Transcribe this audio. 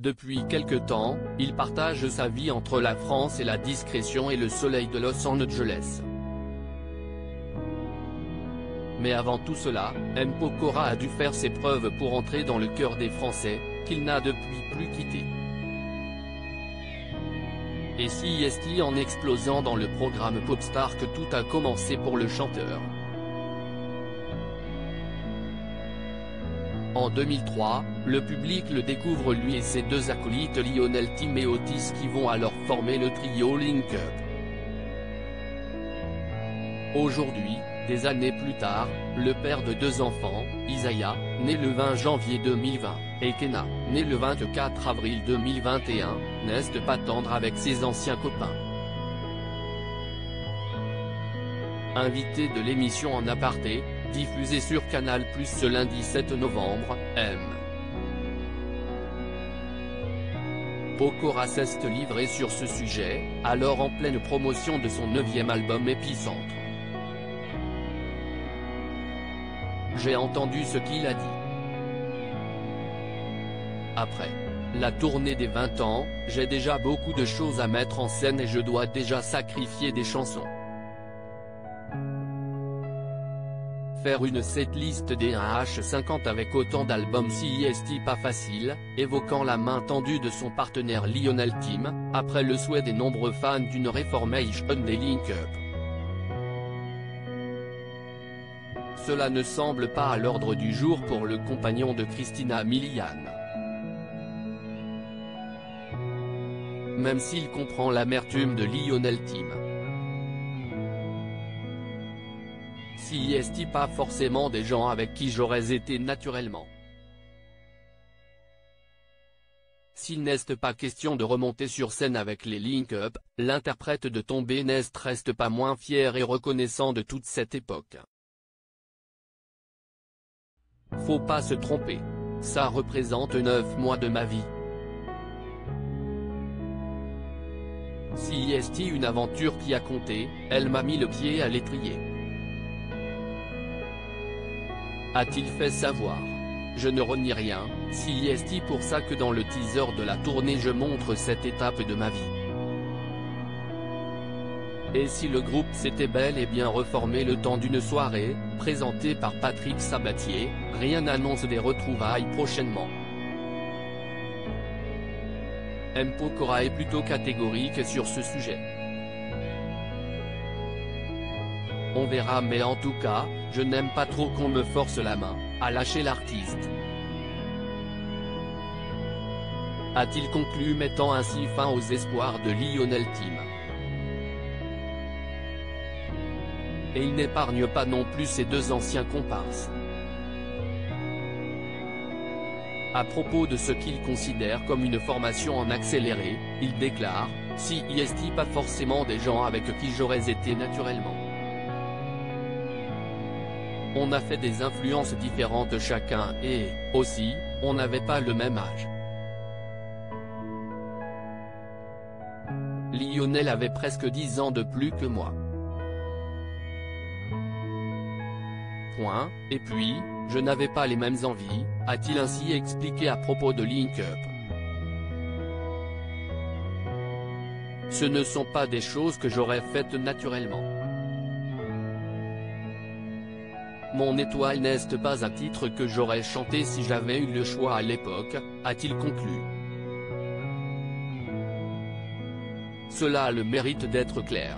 Depuis quelque temps, il partage sa vie entre la France et la discrétion et le soleil de Los Angeles. Mais avant tout cela, M. Pokora a dû faire ses preuves pour entrer dans le cœur des Français, qu'il n'a depuis plus quitté. Et si est-il en explosant dans le programme Popstar que tout a commencé pour le chanteur. En 2003, le public le découvre lui et ses deux acolytes Lionel Tim et Otis qui vont alors former le trio Link Up. Aujourd'hui, des années plus tard, le père de deux enfants, Isaiah, né le 20 janvier 2020, et Kenna, né le 24 avril 2021, n'est pas tendre avec ses anciens copains. Invité de l'émission En Aparté, diffusée sur Canal+ ce lundi 7 novembre, M. Pokora s'est livré sur ce sujet, alors en pleine promotion de son 9e album Épicentre. J'ai entendu ce qu'il a dit. Après la tournée des 20 ans, j'ai déjà beaucoup de choses à mettre en scène et je dois déjà sacrifier des chansons. Faire une setlist des 1H50 avec autant d'albums si est pas facile, évoquant la main tendue de son partenaire Lionel Tim, après le souhait des nombreux fans d'une reformation des Link Up. Cela ne semble pas à l'ordre du jour pour le compagnon de Christina Milian. Même s'il comprend l'amertume de Lionel Tim. Si est pas forcément des gens avec qui j'aurais été naturellement. S'il n'est pas question de remonter sur scène avec les Link Up, l'interprète de Tombé n'est reste pas moins fier et reconnaissant de toute cette époque. Faut pas se tromper. Ça représente 9 mois de ma vie. Si est une aventure qui a compté, elle m'a mis le pied à l'étrier. A-t-il fait savoir. Je ne renie rien, si est pour ça que dans le teaser de la tournée je montre cette étape de ma vie. Et si le groupe s'était bel et bien reformé le temps d'une soirée, présentée par Patrick Sabatier, rien n'annonce des retrouvailles prochainement. M. Pokora est plutôt catégorique sur ce sujet. On verra mais en tout cas, je n'aime pas trop qu'on me force la main, à lâcher l'artiste. A-t-il conclu mettant ainsi fin aux espoirs de Lionel Tim. Et il n'épargne pas non plus ses deux anciens comparses. À propos de ce qu'il considère comme une formation en accéléré, il déclare « Si est pas forcément des gens avec qui j'aurais été naturellement. On a fait des influences différentes chacun et, aussi, on n'avait pas le même âge. Lionel avait presque 10 ans de plus que moi. Point, et puis, je n'avais pas les mêmes envies, a-t-il ainsi expliqué à propos de Link Up. Ce ne sont pas des choses que j'aurais faites naturellement. Mon étoile n'est pas à titre que j'aurais chanté si j'avais eu le choix à l'époque, a-t-il conclu. Cela a le mérite d'être clair.